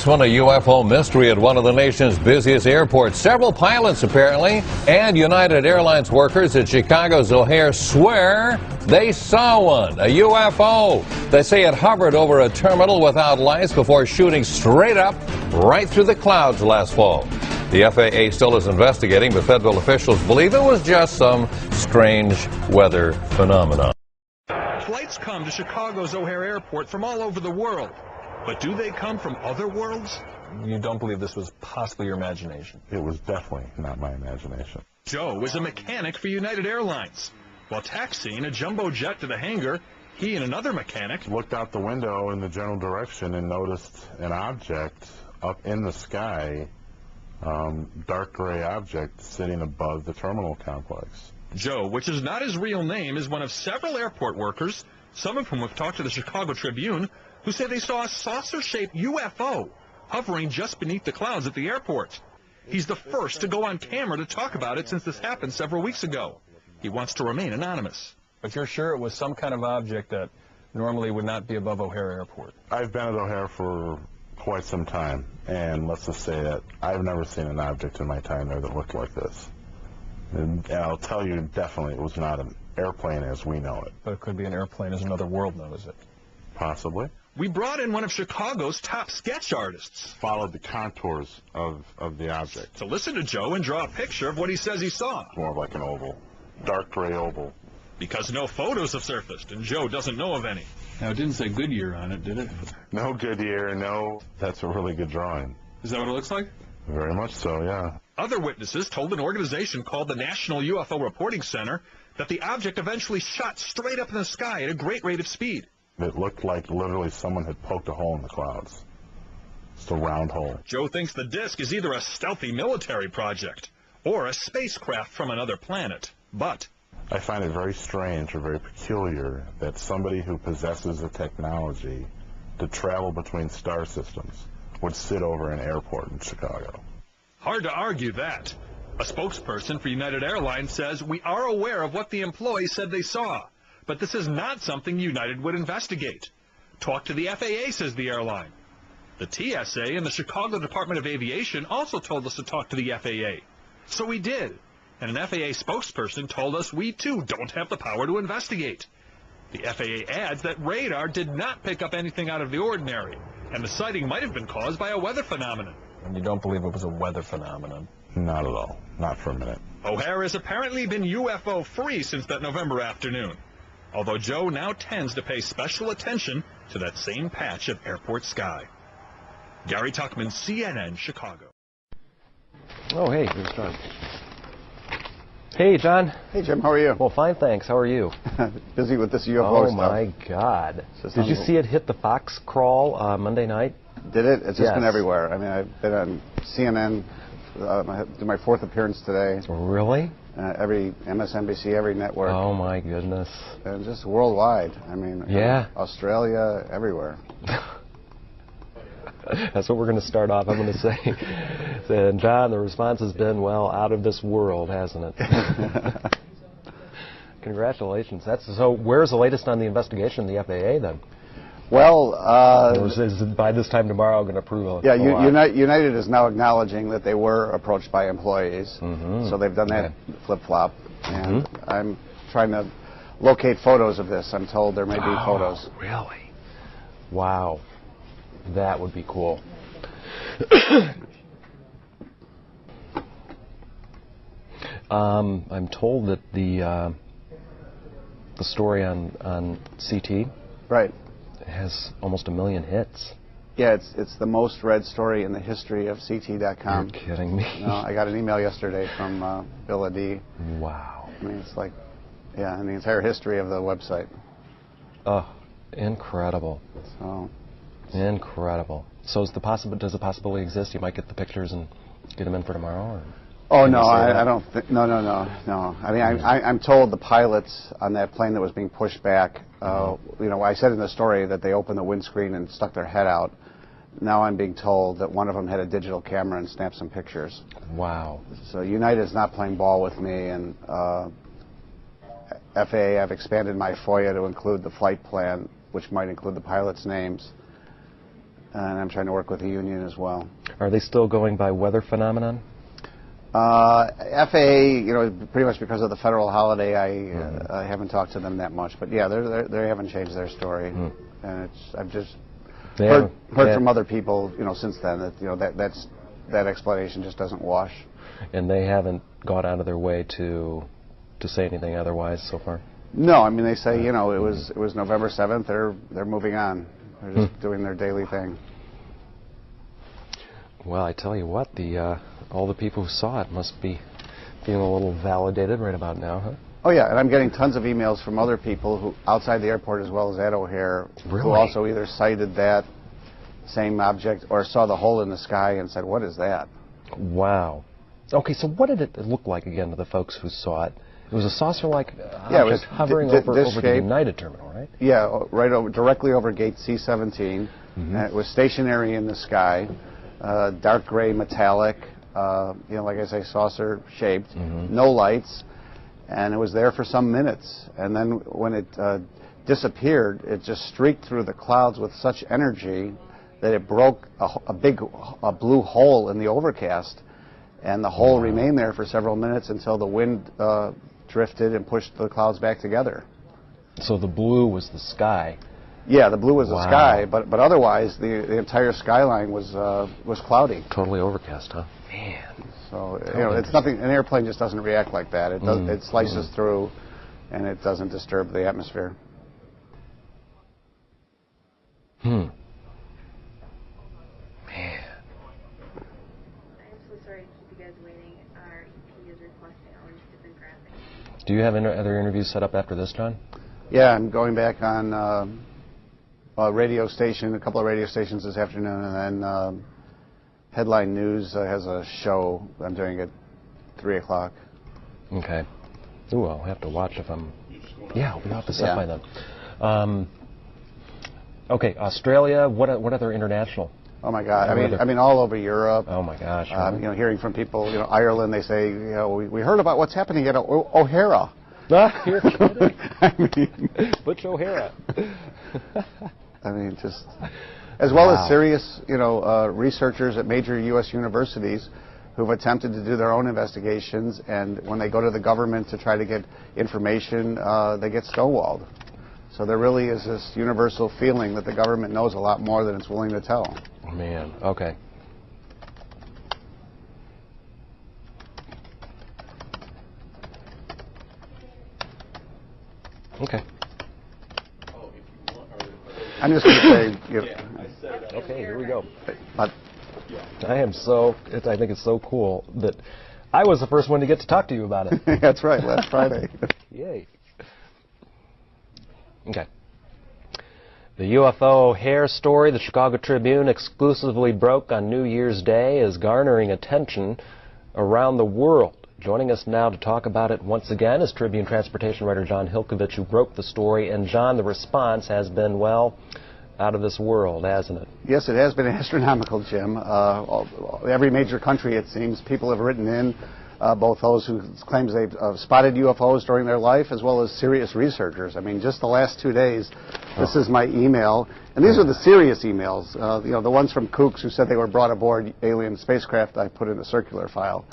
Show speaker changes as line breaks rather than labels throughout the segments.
This one, a UFO mystery at one of the nation's busiest airports. Several pilots, apparently, and United Airlines workers at Chicago's O'Hare swear they saw one, a UFO. They say it hovered over a terminal without lights before shooting straight up right through the clouds last fall. The FAA still is investigating, but federal officials believe it was just some strange weather phenomenon.
Flights come to Chicago's O'Hare Airport from all over the world. But do they come from other worlds?
You don't believe this was possibly your imagination?
It was definitely not my imagination.
Joe is a mechanic for United Airlines. While taxiing a jumbo jet to the hangar, he and another mechanic
Looked out the window in the general direction and noticed an object up in the sky, dark gray object sitting above the terminal complex.
Joe, which is not his real name, is one of several airport workers, some of whom have talked to the Chicago Tribune, who say they saw a saucer-shaped UFO hovering just beneath the clouds at the airport. He's the first to go on camera to talk about it since this happened several weeks ago. He wants to remain anonymous.
But you're sure it was some kind of object that normally would not be above O'Hare Airport?
I've been at O'Hare for quite some time, and let's just say that I've never seen an object in my time there that looked like this. And I'll tell you, definitely, it was not an airplane as we know it.
But it could be an airplane as another world knows it.
Possibly.
We brought in one of Chicago's top sketch artists
Followed the contours of the object.
to listen to Joe and draw a picture of what he says he saw.
More of like an oval, dark gray oval.
Because no photos have surfaced, and Joe doesn't know of any.
Now, it didn't say Goodyear on it, did it?
No Goodyear, no. That's a really good drawing.
Is that what it looks like?
Very much so, yeah.
Other witnesses told an organization called the National UFO Reporting Center that the object eventually shot straight up in the sky at a great rate of speed.
It looked like literally someone had poked a hole in the clouds. Just a round hole.
Joe thinks the disk is either a stealthy military project or a spacecraft from another planet. But
I find it very strange or very peculiar that somebody who possesses the technology to travel between star systems would sit over an airport in Chicago.
hard to argue that. A spokesperson for United Airlines says, "We are aware of what the employees said they saw, but this is not something United would investigate. Talk to the FAA," says the airline. The TSA and the Chicago Department of Aviation also told us to talk to the FAA. So we did. And an FAA spokesperson told us we too don't have the power to investigate. The FAA adds that radar did not pick up anything out of the ordinary, and the sighting might have been caused by a weather phenomenon.
And you don't believe it was a weather phenomenon?
Not at all. Not for a minute.
O'Hare has apparently been UFO-free since that November afternoon, although Joe now tends to pay special attention to that same patch of airport sky. Gary Tuckman, CNN, Chicago.
Oh, hey, here's John. Hey, John.
Hey, Jim, how are you?
Well, fine, thanks. How are you?
Busy with this UFO
Oh,
stuff.
my God. Did you see it hit the Fox crawl Monday night?
Did it? It's just been
Yes.
everywhere. I mean, I've been on CNN, my fourth appearance today.
Really?
Every MSNBC, every network.
Oh, my goodness.
And just worldwide. I mean,
Yeah.
Australia, everywhere.
That's what we're going to start off, I'm going to say. And, John, the response has been, well, out of this world, hasn't it? Congratulations. So where's the latest on the investigation, the FAA, then?
Well,
Or is it by this time tomorrow going to prove
yeah,
a lot?
United is now acknowledging that they were approached by employees.
Mm-hmm.
So they've done that flip-flop. And
Mm-hmm.
I'm trying to locate photos of this. I'm told there may be photos.
Really? Wow. That would be cool. I'm told that the story on CT
Right.
has almost 1 million hits.
Yeah, it's the most read story in the history of CT.com.
You're kidding me.
No, I got an email yesterday from Bill Adee.
Wow.
I mean, it's like, yeah, and the entire history of the website.
Oh, incredible.
So,
Incredible. So does the possibility exist you might get the pictures and get them in for tomorrow? Or?
oh no, I don't think. No. I mean, I'm told the pilots on that plane that was being pushed back. You know, I said in the story that they opened the windscreen and stuck their head out. Now I'm being told that one of them had a digital camera and snapped some pictures.
Wow.
So United is not playing ball with me, and FAA, I've expanded my FOIA to include the flight plan, which might include the pilots' names. and I'm trying to work with the union as well.
Are they still going by weather phenomenon?
FAA, pretty much because of the federal holiday, I haven't talked to them that much. But yeah, they haven't changed their story, and I've just heard from other people, since then that that explanation just doesn't wash.
And they haven't gone out of their way to say anything otherwise so far.
No, I mean they say it was November 7th. They're moving on. They're just doing their daily thing.
Well, I tell you what, all the people who saw it must be feeling a little validated right about now, huh?
Oh yeah, and I'm getting tons of emails from other people who outside the airport as well as at O'Hare
Really?
who also either cited that same object or saw the hole in the sky and said, "What is that?"
Wow. Okay, so what did it look like again to the folks who saw it? It was a saucer-like object
it was
hovering over the United terminal, right?
Yeah, directly over gate C-17. It was stationary in the sky, dark gray metallic, like I say, saucer-shaped, no lights, and it was there for some minutes. And then when it disappeared, it just streaked through the clouds with such energy that it broke a big blue hole in the overcast, and the hole remained there for several minutes until the wind drifted and pushed the clouds back together.
So the blue was the sky.
Yeah, the blue was the sky, but otherwise the entire skyline was cloudy.
Totally overcast, huh? Man.
So it's nothing. An airplane just doesn't react like that. It does. It slices through, and it doesn't disturb the atmosphere.
Man.
I'm so sorry to keep you guys waiting. Our EP is requesting all these different graphics.
Do you have other interviews set up after this, John?
Yeah, I'm going back on a radio station, a couple of radio stations this afternoon, and then Headline News has a show I'm doing at 3 o'clock.
Okay. Ooh, I'll have to watch if I'm... Yeah, I'll be off the set by then. Okay, Australia, what other international?
Oh my God! I mean, all over Europe.
Oh my gosh!
Hearing from people, Ireland, they say, we heard about what's happening at O'Hara.
You're kidding.
I mean,
Butch O'Hara.
I mean, just as well as serious, researchers at major U.S. universities who've attempted to do their own investigations, and when they go to the government to try to get information, they get stonewalled. So there really is this universal feeling that the government knows a lot more than it's willing to tell.
Oh, man. Okay. Okay.
I'm just going to say...
Okay, here we go.
But
I think it's so cool that I was the first one to get to talk to you about it.
That's right, last Friday.
Yay. Okay. The UFO hair story the Chicago Tribune exclusively broke on New Year's Day is garnering attention around the world. Joining us now to talk about it once again is Tribune transportation writer John Hilkovich, who broke the story. And John, the response has been, well, out of this world, hasn't it?
Yes, it has been astronomical, Jim. Every major country, it seems, people have written in, both those who claim they've spotted UFOs during their life, as well as serious researchers. I mean, just the last 2 days, this is my email, and these are the serious emails. The ones from kooks who said they were brought aboard alien spacecraft, I put in a circular file.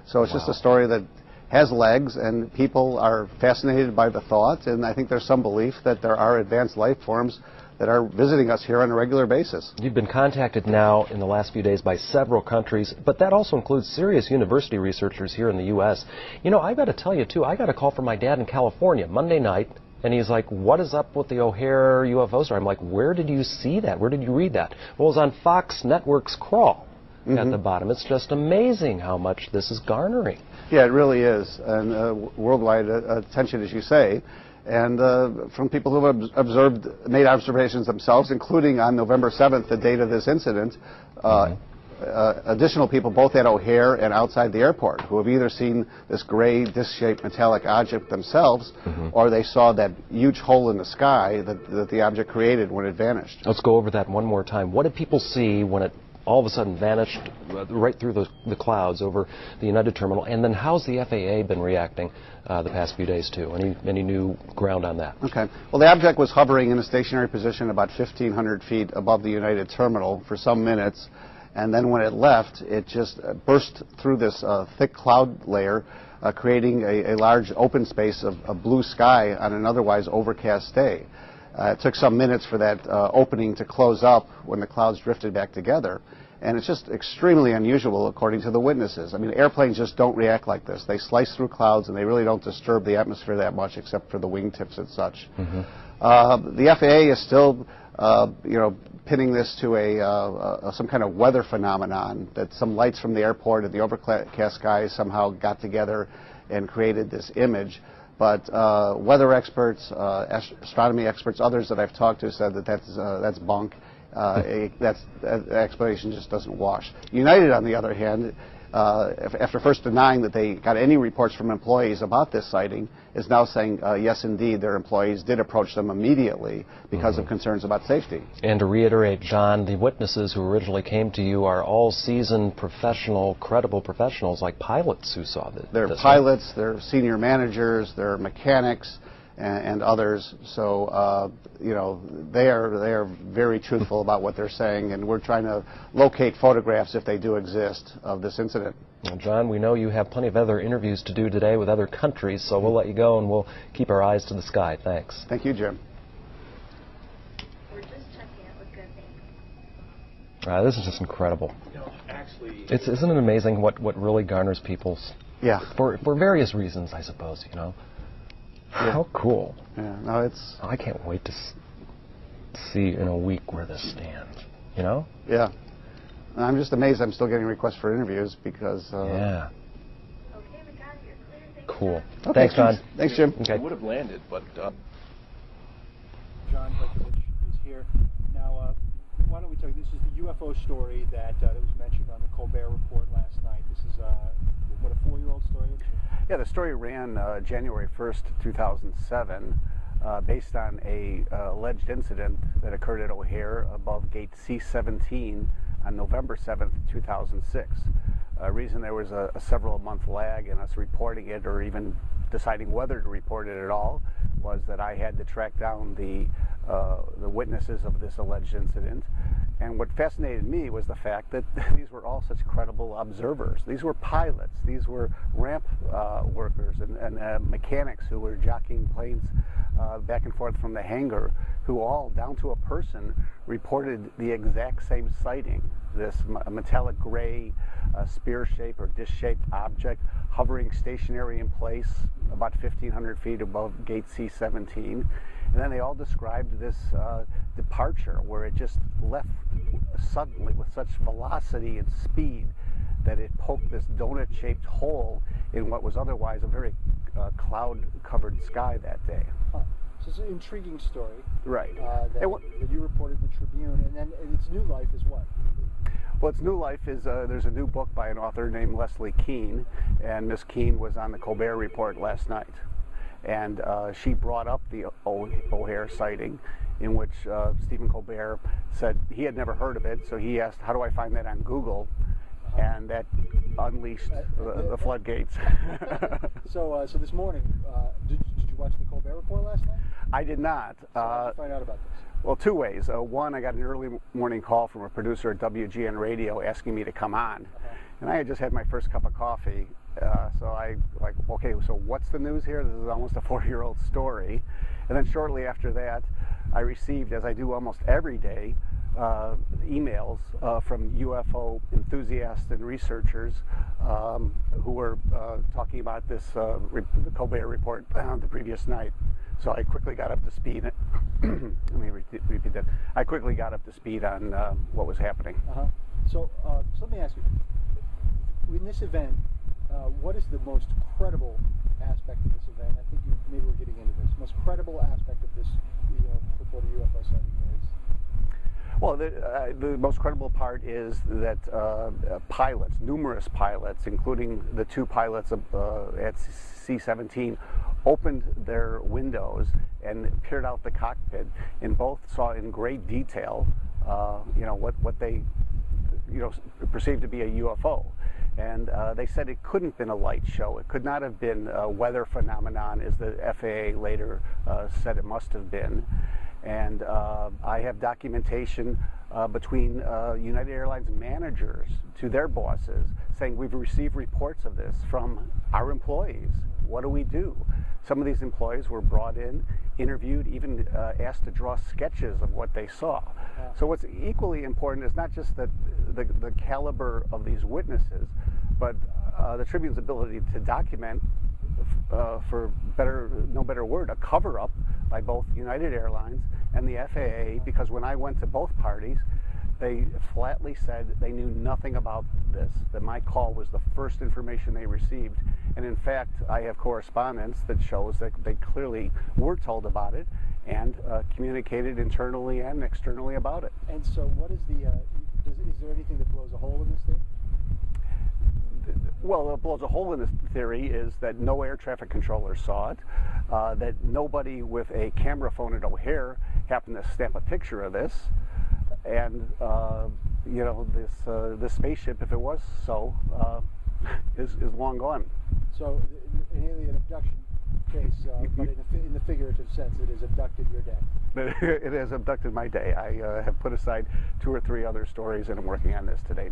So it's just a story that has legs, and people are fascinated by the thought, and I think there's some belief that there are advanced life forms that are visiting us here on a regular basis.
You've been contacted now in the last few days by several countries, but that also includes serious university researchers here in the U.S. I've got to tell you, too, I got a call from my dad in California Monday night, and he's like, what is up with the O'Hare UFO story? I'm like, where did you see that? Where did you read that? Well, it was on Fox Network's Crawl. At the bottom. It's just amazing how much this is garnering.
Yeah, it really is, and worldwide attention, as you say, and from people who have made observations themselves, including on November 7th, the date of this incident, additional people both at O'Hare and outside the airport who have either seen this gray disc-shaped metallic object themselves, or they saw that huge hole in the sky that the object created when it vanished.
Let's go over that one more time. What did people see when it all of a sudden vanished right through the clouds over the United Terminal. And then how's the FAA been reacting the past few days, too? Any new ground on that?
Okay. Well, the object was hovering in a stationary position about 1,500 feet above the United Terminal for some minutes. And then when it left, it just burst through this thick cloud layer, creating a large open space of blue sky on an otherwise overcast day. It took some minutes for that opening to close up when the clouds drifted back together. And it's just extremely unusual, according to the witnesses. I mean, airplanes just don't react like this. They slice through clouds, and they really don't disturb the atmosphere that much, except for the wingtips and such. The FAA is still, pinning this to some kind of weather phenomenon, that some lights from the airport and the overcast skies somehow got together and created this image. But weather experts, astronomy experts, others that I've talked to said that that's bunk. That explanation just doesn't wash. United, on the other hand, after first denying that they got any reports from employees about this sighting, is now saying, yes, indeed, their employees did approach them immediately because of concerns about safety.
And to reiterate, John, the witnesses who originally came to you are all seasoned, professional, credible professionals, like pilots who saw this.
They're pilots, they're senior managers, they're mechanics, and others. So, they are very truthful about what they're saying, and we're trying to locate photographs, if they do exist, of this incident.
Well, John, we know you have plenty of other interviews to do today with other countries, so we'll let you go, and we'll keep our eyes to the sky. Thanks.
Thank you, Jim.
We're just checking it. What's good? Thanks.
This is just incredible. Isn't it amazing what really garners people's...
Yeah.
For various reasons, I suppose, Yeah. How cool.
Yeah, no, it's...
I can't wait to see in a week where this stands,
Yeah. I'm just amazed I'm still getting requests for interviews because...
Yeah.
Okay, we got it. You're clear. Thanks.
Cool.
Okay,
Thanks, John.
Thanks, Jim.
Okay.
would have landed, but...
John Breckovich is here. Now, why don't we tell you, this is the UFO story that was mentioned on the Colbert Report last night. This is, what, a 4-year-old story?
Yeah, the story ran January 1st, 2007, based on a alleged incident that occurred at O'Hare above gate C-17 on November 7th, 2006. Reason there was a several-month lag in us reporting it, or even deciding whether to report it at all, was that I had to track down the witnesses of this alleged incident. And what fascinated me was the fact that these were all such credible observers. These were pilots, these were ramp workers and mechanics who were jockeying planes back and forth from the hangar, who all, down to a person, reported the exact same sighting. This metallic gray spear-shaped or disc-shaped object hovering stationary in place about 1,500 feet above gate C-17. And then they all described this departure where it just left suddenly with such velocity and speed that it poked this donut-shaped hole in what was otherwise a very cloud-covered sky that day.
Huh. So it's an intriguing story.
Right.
That you reported in the Tribune, and then its new life is what?
Well, its new life is there's a new book by an author named Leslie Kean, and Miss Kean was on the Colbert Report last night. And she brought up the O'Hare sighting, in which Stephen Colbert said he had never heard of it, so he asked, how do I find that on Google? And that unleashed the floodgates.
So this morning, did you watch the Colbert Report last night?
I did not.
So how did you find out about this?
Well, two ways. One, I got an early morning call from a producer at WGN Radio asking me to come on. And I had just had my first cup of coffee. So I okay, so what's the news here? This is almost a 4-year-old story. And then shortly after that, I received, as I do almost every day, emails from UFO enthusiasts and researchers who were talking about this Colbert Report the previous night. So I quickly got up to speed. Let me repeat that. I quickly got up to speed on what was happening.
So let me ask you, in this event, what is the most credible aspect of this event? I think maybe we're getting into this. Most credible aspect of this purported UFO sighting is?
Well, the most credible part is that pilots, numerous pilots, including the 2 pilots at C-17, opened their windows and peered out the cockpit, and both saw in great detail, what they, perceived to be a UFO. And they said it couldn't have been a light show. It could not have been a weather phenomenon, as the FAA later said it must have been. And I have documentation between United Airlines managers to their bosses saying, we've received reports of this from our employees. What do we do? Some of these employees were brought in, interviewed, even asked to draw sketches of what they saw. So what's equally important is not just that the caliber of these witnesses, but the Tribune's ability to document, for no better word, a cover-up by both United Airlines and the FAA, because when I went to both parties, they flatly said they knew nothing about this, that my call was the first information they received. And in fact, I have correspondence that shows that they clearly were told about it and communicated internally and externally about it.
And so what is the, is there anything that blows a hole in this thing?
Well, what blows a hole in this theory is that no air traffic controller saw it, that nobody with a camera phone at O'Hare happened to snap a picture of this, and this spaceship, if it was so, is long gone.
So an alien abduction case, but in the figurative sense, it has abducted your day.
It has abducted my day. I have put aside 2 or 3 other stories, and I'm working on this today.